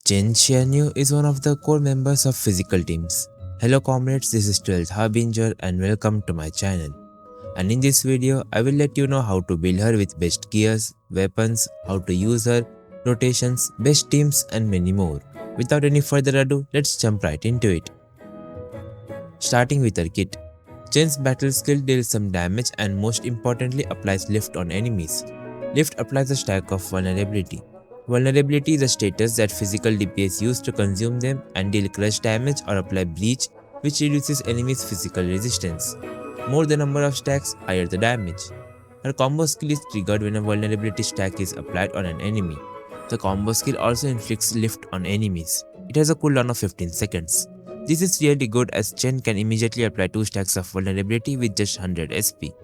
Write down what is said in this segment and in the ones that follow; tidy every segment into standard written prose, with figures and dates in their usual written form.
Chen Qianyu is one of the core members of physical teams. Hello comrades, this is 12th Harbinger and welcome to my channel. And in this video, I will let you know how to build her with best gears, weapons, how to use her, rotations, best teams and many more. Without any further ado, let's jump right into it. Starting with her kit. Chen's battle skill deals some damage and most importantly applies lift on enemies. Lift applies a stack of vulnerability. Vulnerability is a status that physical DPS use to consume them and deal crush damage or apply bleach, which reduces enemies' physical resistance. More the number of stacks, higher the damage. Her combo skill is triggered when a vulnerability stack is applied on an enemy. The combo skill also inflicts lift on enemies. It has a cooldown of 15 seconds. This is really good as Chen can immediately apply 2 stacks of vulnerability with just 100 SP.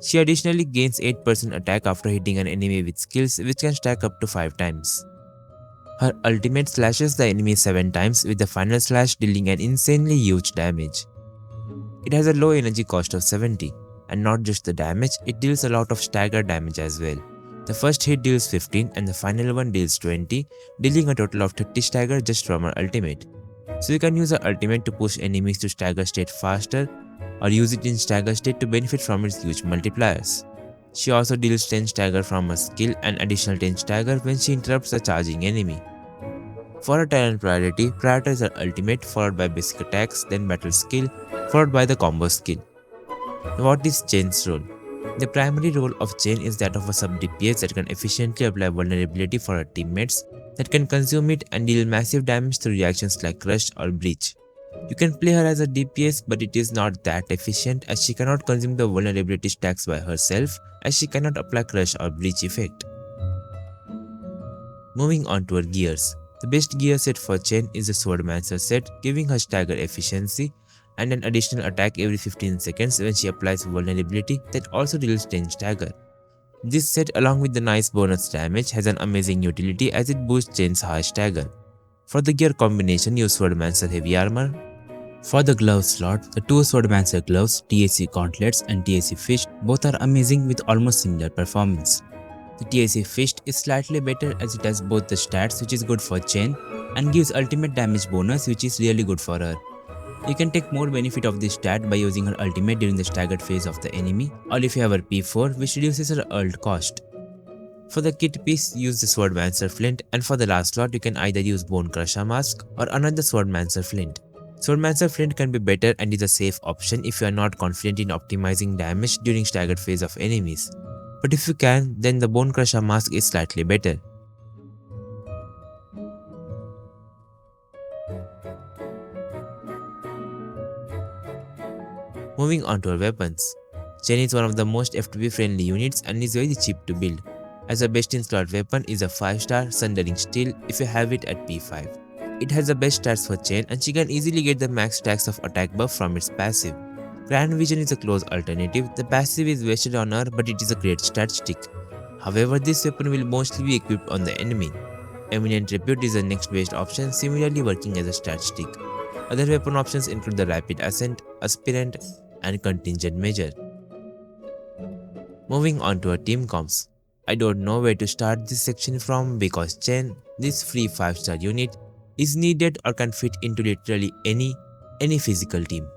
She additionally gains 8% attack after hitting an enemy with skills which can stack up to 5 times. Her ultimate slashes the enemy 7 times with the final slash dealing an insanely huge damage. It has a low energy cost of 70, and not just the damage, it deals a lot of stagger damage as well. The first hit deals 15 and the final one deals 20, dealing a total of 30 stagger just from her ultimate. So you can use her ultimate to push enemies to stagger state faster, or use it in stagger state to benefit from its huge multipliers. She also deals 10 stagger from her skill and additional 10 stagger when she interrupts a charging enemy. For her talent priority, prioritize her ultimate followed by basic attacks, then battle skill, followed by the combo skill. Now what is Chen's role? The primary role of Chen is that of a sub DPS that can efficiently apply vulnerability for her teammates that can consume it and deal massive damage through reactions like crush or breach. You can play her as a DPS, but it is not that efficient as she cannot consume the vulnerability stacks by herself, as she cannot apply crush or breach effect. Moving on to her gears. The best gear set for Chen is the Swordmancer set, giving her stagger efficiency and an additional attack every 15 seconds when she applies vulnerability that also deals 10 stagger. This set along with the nice bonus damage has an amazing utility as it boosts Chen's high stagger. For the gear combination, use Swordmancer Heavy Armor. For the glove slot, the 2 Swordmancer gloves, TAC Gauntlets and TAC Fist both are amazing with almost similar performance. The TAC Fist is slightly better as it has both the stats which is good for Chen and gives ultimate damage bonus which is really good for her. You can take more benefit of this stat by using her ultimate during the staggered phase of the enemy, or if you have her P4 which reduces her ult cost. For the kit piece, use the Swordmancer Flint, and for the last slot you can either use Bone Crusher Mask or another Swordmancer Flint. Swordmancer Flint can be better and is a safe option if you are not confident in optimizing damage during staggered phase of enemies. But if you can, then the Bone Crusher Mask is slightly better. Moving on to her weapons. Chen is one of the most FTP friendly units and is very cheap to build, as her best in slot weapon is a 5-star Sundering Steel if you have it at P5. It has the best stats for Chen and she can easily get the max stacks of attack buff from its passive. Grand Vision is a close alternative. The passive is wasted on her but it is a great stat stick. However, this weapon will mostly be equipped on the enemy. Eminent Repute is the next best option, similarly working as a stat stick. Other weapon options include the Rapid Ascent, Aspirant and Contingent Measure. Moving on to her Teamcomps. I don't know where to start this section from because Chen, this free 5-star unit, is needed or can fit into literally any physical team.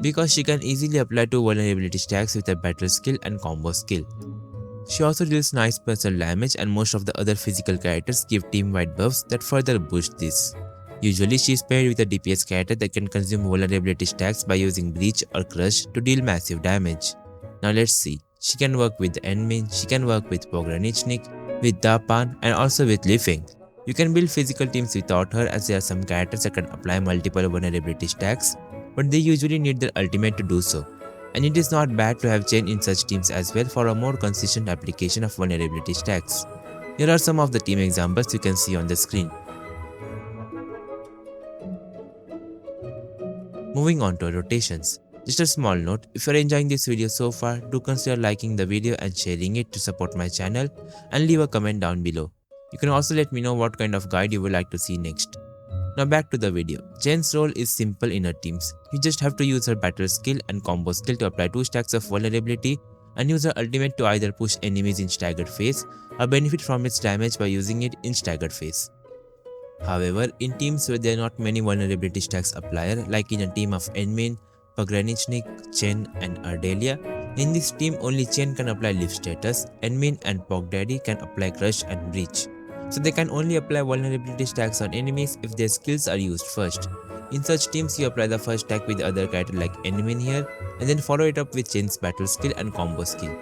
Because she can easily apply 2 vulnerability stacks with her battle skill and combo skill. She also deals nice personal damage and most of the other physical characters give team-wide buffs that further boost this. Usually she is paired with a DPS character that can consume vulnerability stacks by using Breach or Crush to deal massive damage. Now let's see. She can work with the Enmin, she can work with Pogranichnik, with Dapan and also with Lifeng. You can build physical teams without her as there are some characters that can apply multiple vulnerability stacks, but they usually need their ultimate to do so. And it is not bad to have Chen in such teams as well for a more consistent application of vulnerability stacks. Here are some of the team examples you can see on the screen. Moving on to rotations. Just a small note, if you are enjoying this video so far, do consider liking the video and sharing it to support my channel and leave a comment down below. You can also let me know what kind of guide you would like to see next. Now back to the video. Chen's role is simple in her teams. You just have to use her battle skill and combo skill to apply 2 stacks of vulnerability and use her ultimate to either push enemies in staggered phase or benefit from its damage by using it in staggered phase. However, in teams where there are not many vulnerability stacks applier, like in a team of Enmin, Pogranichnik, Chen and Ardelia, in this team only Chen can apply lift status, Enmin and Pogdaddy can apply crush and breach. So they can only apply vulnerability stacks on enemies if their skills are used first. In such teams, you apply the first stack with the other character like Enmin here, and then follow it up with Chen's battle skill and combo skill,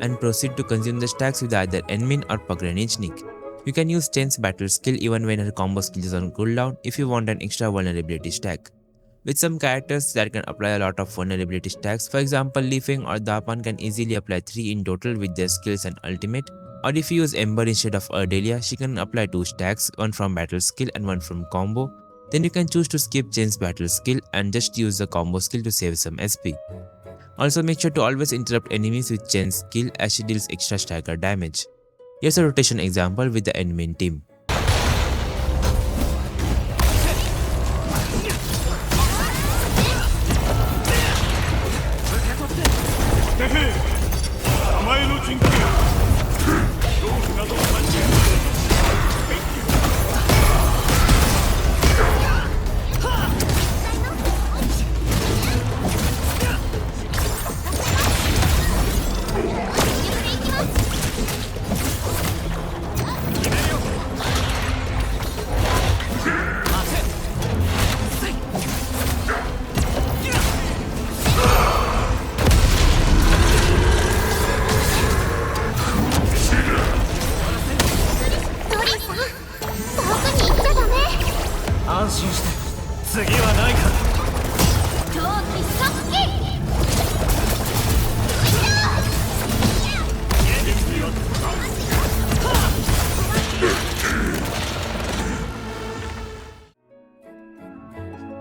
and proceed to consume the stacks with either Enmin or Pogranichnik. You can use Chen's battle skill even when her combo skill is on cooldown if you want an extra vulnerability stack. With some characters that can apply a lot of vulnerability stacks, for example Lifeng or Dapan can easily apply 3 in total with their skills and ultimate, or if you use Ember instead of Ardelia, she can apply 2 stacks, one from battle skill and one from combo. Then you can choose to skip Chen's battle skill and just use the combo skill to save some SP. Also make sure to always interrupt enemies with Chen's skill as she deals extra stagger damage. Here's a rotation example with the Enmin team.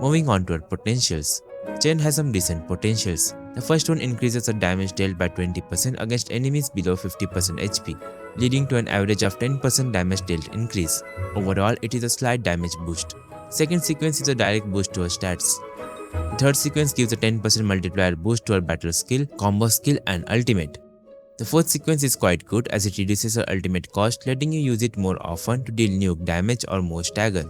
Moving on to her potentials. Chen has some decent potentials. The first one increases her damage dealt by 20% against enemies below 50% HP, leading to an average of 10% damage dealt increase. Overall, it is a slight damage boost. Second sequence is a direct boost to her stats. The third sequence gives a 10% multiplier boost to her battle skill, combo skill and ultimate. The fourth sequence is quite good as it reduces her ultimate cost, letting you use it more often to deal nuke damage or more stagger.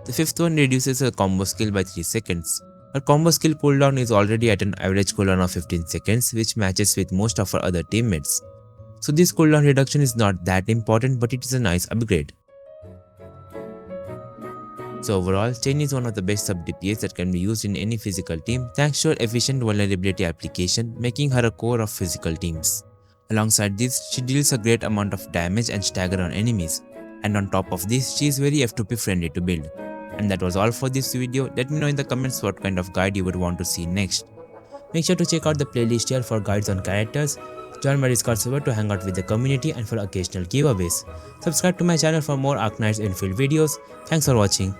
The fifth one reduces her combo skill by 3 seconds. Her combo skill cooldown is already at an average cooldown of 15 seconds, which matches with most of her other teammates. So this cooldown reduction is not that important, but it is a nice upgrade. So overall, Chen is one of the best sub DPS that can be used in any physical team thanks to her efficient vulnerability application, making her a core of physical teams. Alongside this, she deals a great amount of damage and stagger on enemies. And on top of this, she is very F2P friendly to build. And that was all for this video. Let me know in the comments what kind of guide you would want to see next. Make sure to check out the playlist here for guides on characters. Join my Discord server to hang out with the community and for occasional giveaways. Subscribe to my channel for more Arknights Endfield videos. Thanks for watching.